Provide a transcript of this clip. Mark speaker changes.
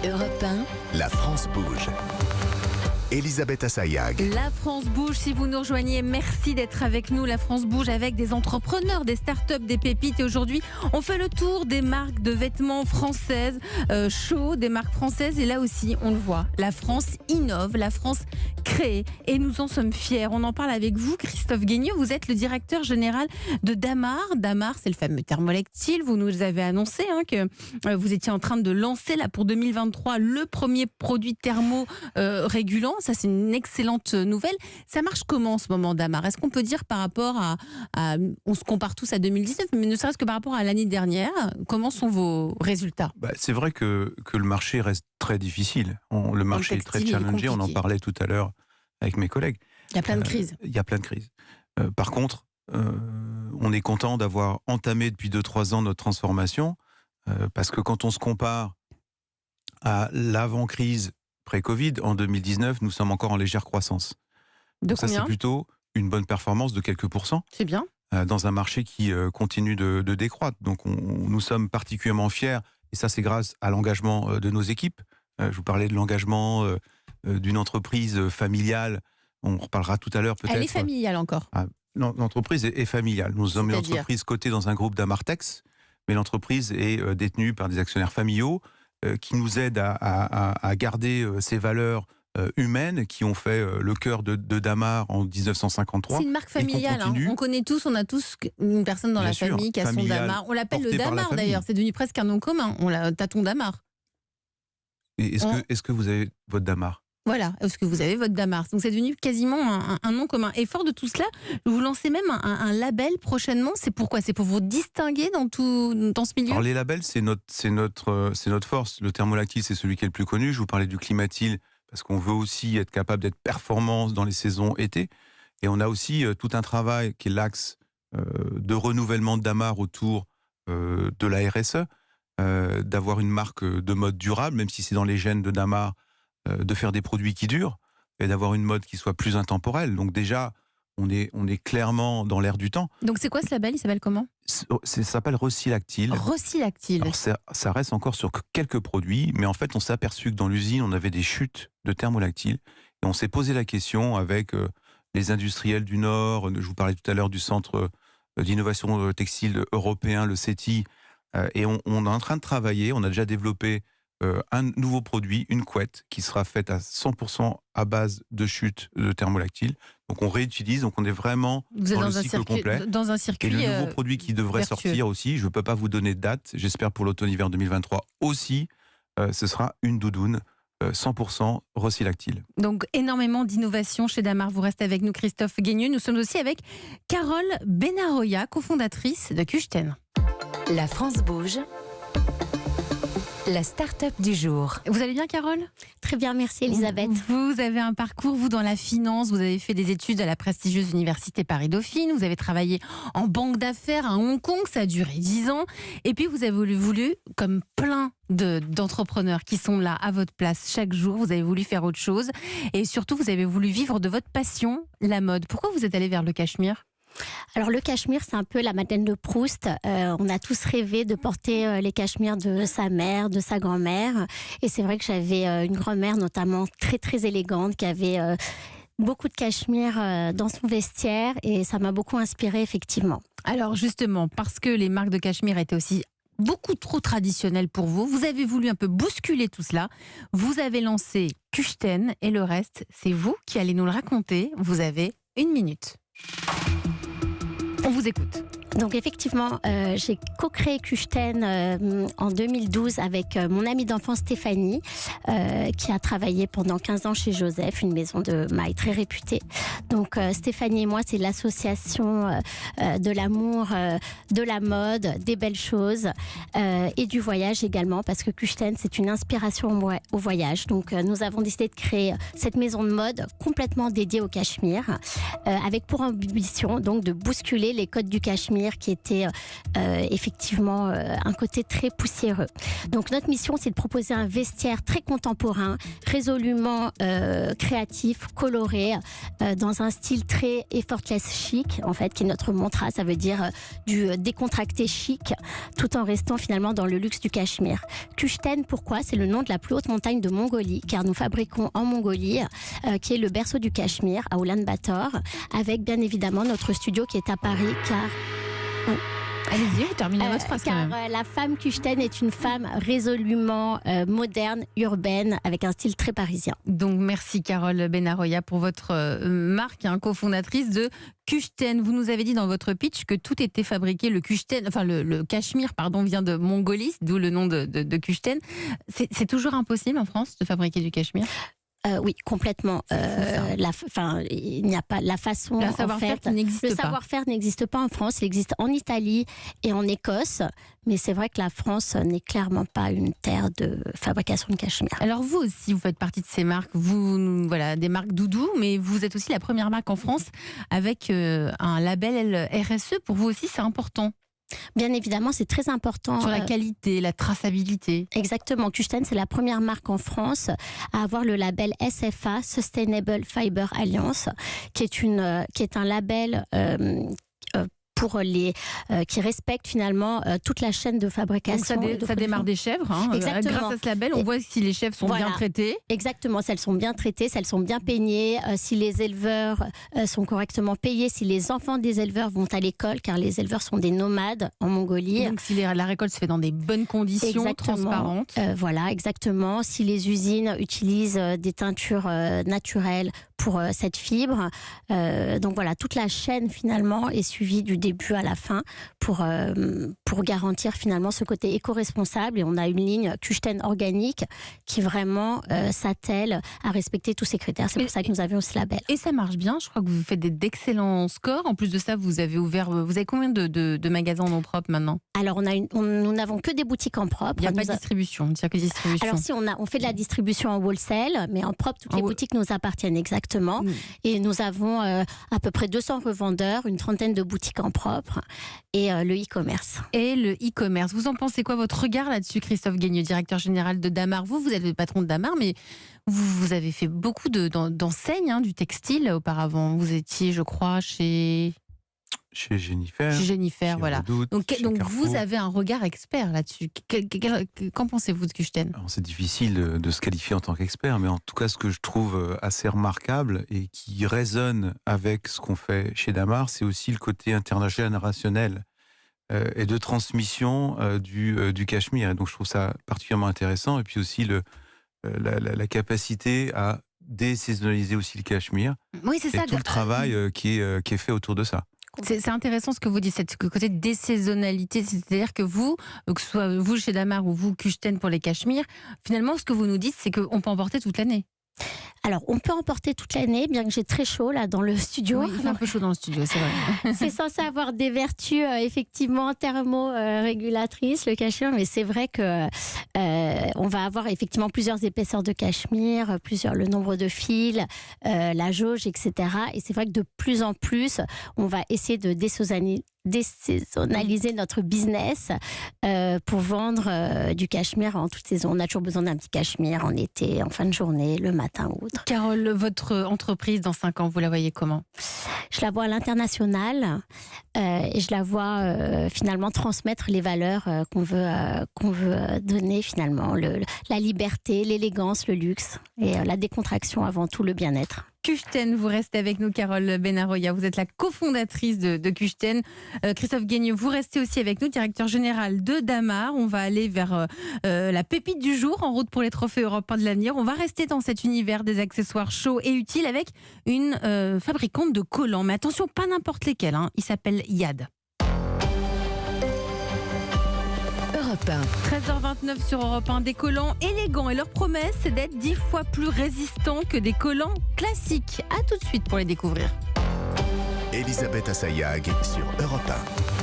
Speaker 1: Europe 1,
Speaker 2: La France bouge. Elisabeth Assayag.
Speaker 3: La France bouge, si vous nous rejoignez, merci d'être avec nous. La France bouge avec des entrepreneurs, des startups, des pépites. Et aujourd'hui, on fait le tour des marques de vêtements françaises, chauds, des marques françaises. Et là aussi, on le voit, la France innove, la France crée. Et nous en sommes fiers. On en parle avec vous, Christophe Guignot. Vous êtes le directeur général de Damar. Damar, c'est le fameux thermolactyle. Vous nous avez annoncé que vous étiez en train de lancer là pour 2023 le premier produit thermo régulant. Ça, c'est une excellente nouvelle. Ça marche comment en ce moment, Damar? Est-ce qu'on peut dire par rapport à on se compare tous à 2019, mais ne serait-ce que par rapport à l'année dernière, comment sont vos résultats?
Speaker 4: C'est vrai que le marché reste très difficile. Le marché est très challengé, on en parlait tout à l'heure avec mes collègues.
Speaker 3: Il y a plein de crises.
Speaker 4: Il y a plein de crises. Par contre, on est content d'avoir entamé depuis 2-3 ans notre transformation, parce que quand on se compare à l'avant-crise pré-Covid, en 2019, nous sommes encore en légère croissance.
Speaker 3: De
Speaker 4: ça, c'est plutôt une bonne performance de quelques pourcents.
Speaker 3: C'est bien.
Speaker 4: Dans un marché qui continue de décroître. Donc, nous sommes particulièrement fiers, et ça, c'est grâce à l'engagement de nos équipes. Je vous parlais de l'engagement d'une entreprise familiale. On reparlera tout à l'heure peut-être.
Speaker 3: Elle est familiale encore.
Speaker 4: L'entreprise est familiale. Nous sommes une entreprise cotée dans un groupe d'Amartex, mais l'entreprise est détenue par des actionnaires familiaux qui nous aident à garder ces valeurs humaines qui ont fait le cœur de Damar en 1953.
Speaker 3: C'est une marque familiale. On connaît tous, on a tous une personne dans la famille qui a son Damar. On l'appelle le Damar d'ailleurs, c'est devenu presque un nom commun. T'as ton Damar.
Speaker 4: Est-ce que vous avez votre Damar?
Speaker 3: Voilà, est-ce que vous avez votre Damar? Donc c'est devenu quasiment un nom commun. Et fort de tout cela, vous lancez même un label prochainement. C'est pourquoi? C'est pour vous distinguer dans ce milieu?
Speaker 4: Alors les labels, c'est notre force. Le thermolactyle, c'est celui qui est le plus connu. Je vous parlais du climatyle, parce qu'on veut aussi être capable d'être performant dans les saisons été. Et on a aussi tout un travail qui est l'axe de renouvellement de Damar autour de la RSE, d'avoir une marque de mode durable, même si c'est dans les gènes de Damar, de faire des produits qui durent et d'avoir une mode qui soit plus intemporelle. Donc déjà, on est clairement dans l'air du temps.
Speaker 3: Donc c'est quoi ce label? Il s'appelle comment?
Speaker 4: Ça s'appelle Recylactyle.
Speaker 3: Recylactyle.
Speaker 4: Alors ça reste encore sur quelques produits, mais en fait on s'est aperçu que dans l'usine on avait des chutes de thermolactyle et on s'est posé la question avec les industriels du Nord. Je vous parlais tout à l'heure du centre d'innovation textile européen, le CETI, et on est en train de travailler. On a déjà développé un nouveau produit, une couette, qui sera faite à 100% à base de chute de thermolactyle. Donc on réutilise, donc on est vraiment dans le cycle complet.
Speaker 3: Dans un circuit.
Speaker 4: Et le nouveau produit qui devrait sortir aussi, je ne peux pas vous donner de date, j'espère pour l'automne-hiver 2023 aussi, ce sera une doudoune 100% Recylactyle.
Speaker 3: Donc énormément d'innovation chez Damar. Vous restez avec nous, Christophe Guignot. Nous sommes aussi avec Carole Benaroya, cofondatrice de Kuchten.
Speaker 1: La France bouge. La start-up du jour.
Speaker 3: Vous allez bien, Carole?
Speaker 5: Très bien, merci Elisabeth.
Speaker 3: Vous avez un parcours, vous, dans la finance. Vous avez fait des études à la prestigieuse université Paris-Dauphine. Vous avez travaillé en banque d'affaires à Hong Kong. Ça a duré 10 ans. Et puis, vous avez voulu, comme plein d'entrepreneurs qui sont là à votre place chaque jour, vous avez voulu faire autre chose. Et surtout, vous avez voulu vivre de votre passion, la mode. Pourquoi vous êtes allé vers le cachemire?
Speaker 5: Alors le cachemire, c'est un peu la Madeleine de Proust. On a tous rêvé de porter les cachemires de sa mère, de sa grand-mère. Et c'est vrai que j'avais une grand-mère notamment très très élégante qui avait beaucoup de cachemire dans son vestiaire et ça m'a beaucoup inspirée effectivement.
Speaker 3: Alors justement, parce que les marques de cachemire étaient aussi beaucoup trop traditionnelles pour vous, vous avez voulu un peu bousculer tout cela. Vous avez lancé Kuchten et le reste, c'est vous qui allez nous le raconter. Vous avez 1 minute. On vous écoute.
Speaker 5: Donc effectivement, j'ai co-créé Kuchten en 2012 avec mon amie d'enfance Stéphanie, qui a travaillé pendant 15 ans chez Joseph, une maison de maille très réputée. Donc Stéphanie et moi, c'est l'association de l'amour, de la mode, des belles choses et du voyage également, parce que Kuchten, c'est une inspiration au voyage. Donc nous avons décidé de créer cette maison de mode complètement dédiée au cachemire, avec pour ambition donc de bousculer les codes du cachemire Cachemire qui était effectivement un côté très poussiéreux. Donc notre mission, c'est de proposer un vestiaire très contemporain, résolument créatif, coloré, dans un style très effortless chic, en fait, qui est notre mantra. Ça veut dire du décontracté chic, tout en restant finalement dans le luxe du Cachemire. Küşten, pourquoi ? C'est le nom de la plus haute montagne de Mongolie, car nous fabriquons en Mongolie, qui est le berceau du Cachemire, à Ulaanbaatar, avec bien évidemment notre studio qui est à Paris, car...
Speaker 3: Allez-y, terminez votre phrase quand
Speaker 5: car
Speaker 3: même.
Speaker 5: la femme Küşten est une femme résolument moderne, urbaine, avec un style très parisien.
Speaker 3: Donc merci Carole Benaroya pour votre marque, cofondatrice de Küşten. Vous nous avez dit dans votre pitch que tout était fabriqué, le Küşten, enfin le Cachemire vient de Mongolie, d'où le nom de Küşten. C'est toujours impossible en France de fabriquer du Cachemire ?
Speaker 5: Oui, complètement. Il n'y a pas la façon.
Speaker 3: Le savoir-faire qui n'existe pas.
Speaker 5: Le savoir-faire n'existe pas en France. Il existe en Italie et en Écosse. Mais c'est vrai que la France n'est clairement pas une terre de fabrication de cachemire.
Speaker 3: Alors vous aussi, vous faites partie de ces marques. Des marques doudou, mais vous êtes aussi la première marque en France avec un label RSE. Pour vous aussi, c'est important.
Speaker 5: Bien évidemment, c'est très important.
Speaker 3: Sur la qualité, la traçabilité.
Speaker 5: Exactement. Küşten, c'est la première marque en France à avoir le label SFA, Sustainable Fiber Alliance, qui est un label pour les qui respectent finalement toute la chaîne de fabrication.
Speaker 3: Donc ça démarre des chèvres.
Speaker 5: Exactement.
Speaker 3: Grâce à ce label, on voit si les chèvres sont bien traitées.
Speaker 5: Exactement, si elles sont bien traitées, si elles sont bien peignées, si les éleveurs sont correctement payés, si les enfants des éleveurs vont à l'école, car les éleveurs sont des nomades en Mongolie.
Speaker 3: Donc si la récolte se fait dans des bonnes conditions, transparentes.
Speaker 5: Voilà, exactement. Si les usines utilisent des teintures naturelles pour cette fibre. Donc voilà, toute la chaîne finalement est suivie du début à la fin pour garantir finalement ce côté éco-responsable. Et on a une ligne Küşten organique qui vraiment s'attelle à respecter tous ces critères. C'est pour ça que nous avions ce label.
Speaker 3: Et ça marche bien. Je crois que vous faites d'excellents scores. En plus de ça, vous avez combien de magasins en nom propre maintenant ?
Speaker 5: Alors nous n'avons que des boutiques en propre.
Speaker 3: Il n'y a pas de distribution.
Speaker 5: Alors si on fait de la distribution en wholesale, mais en propre, toutes les boutiques nous appartiennent exactement. Et nous avons à peu près 200 revendeurs, une trentaine de boutiques en propre et le e-commerce.
Speaker 3: Et le e-commerce, vous en pensez quoi ? Votre regard là-dessus, Christophe Gueigneux, directeur général de Damar. Vous êtes le patron de Damar, mais vous avez fait beaucoup d'enseignes du textile auparavant. Vous étiez, je crois, chez
Speaker 4: Jennifer.
Speaker 3: Chez Jennifer, voilà.
Speaker 4: Redoute,
Speaker 3: donc vous avez un regard expert là-dessus. Qu'en pensez-vous de Küşten ?
Speaker 4: C'est difficile de se qualifier en tant qu'expert, mais en tout cas, ce que je trouve assez remarquable et qui résonne avec ce qu'on fait chez Damar, c'est aussi le côté intergénérationnel et de transmission du Cachemire. Et donc, je trouve ça particulièrement intéressant. Et puis aussi la capacité à désaisonnaliser aussi le Cachemire.
Speaker 3: Oui, c'est ça.
Speaker 4: Et tout le travail qui est fait autour de ça.
Speaker 3: C'est intéressant ce que vous dites, ce côté de désaisonnalité, c'est-à-dire que que ce soit vous chez Damar ou vous Küşten pour les cachemires, finalement ce que vous nous dites c'est qu'on peut en porter toute l'année.
Speaker 5: Alors, on peut en porter toute l'année, bien que j'ai très chaud là dans le studio.
Speaker 3: Oui, il fait un peu chaud dans le studio, c'est vrai.
Speaker 5: C'est censé avoir des vertus effectivement thermorégulatrices, le cachemire, mais c'est vrai que on va avoir effectivement plusieurs épaisseurs de cachemire, le nombre de fils, la jauge, etc. Et c'est vrai que de plus en plus, on va essayer de désaisonnaliser notre business pour vendre du cachemire en toute saison. On a toujours besoin d'un petit cachemire en été, en fin de journée, le matin ou autre.
Speaker 3: Carole, votre entreprise dans 5 ans, vous la voyez comment ?
Speaker 5: Je la vois à l'international et je la vois finalement transmettre les valeurs qu'on veut donner finalement. La liberté, l'élégance, le luxe et la décontraction avant tout, le bien-être.
Speaker 3: Küşten, vous restez avec nous, Carole Benaroya. Vous êtes la cofondatrice de Küşten. Christophe Gueigneux, vous restez aussi avec nous, directeur général de Damar. On va aller vers la pépite du jour, en route pour les trophées européens de l'avenir. On va rester dans cet univers des accessoires chauds et utiles avec une fabricante de collants. Mais attention, pas n'importe lesquels. Il s'appelle Yad. 13h29 sur Europe 1, des collants élégants et leur promesse c'est d'être 10 fois plus résistants que des collants classiques. A tout de suite pour les découvrir.
Speaker 2: Elisabeth Assayag sur Europe 1.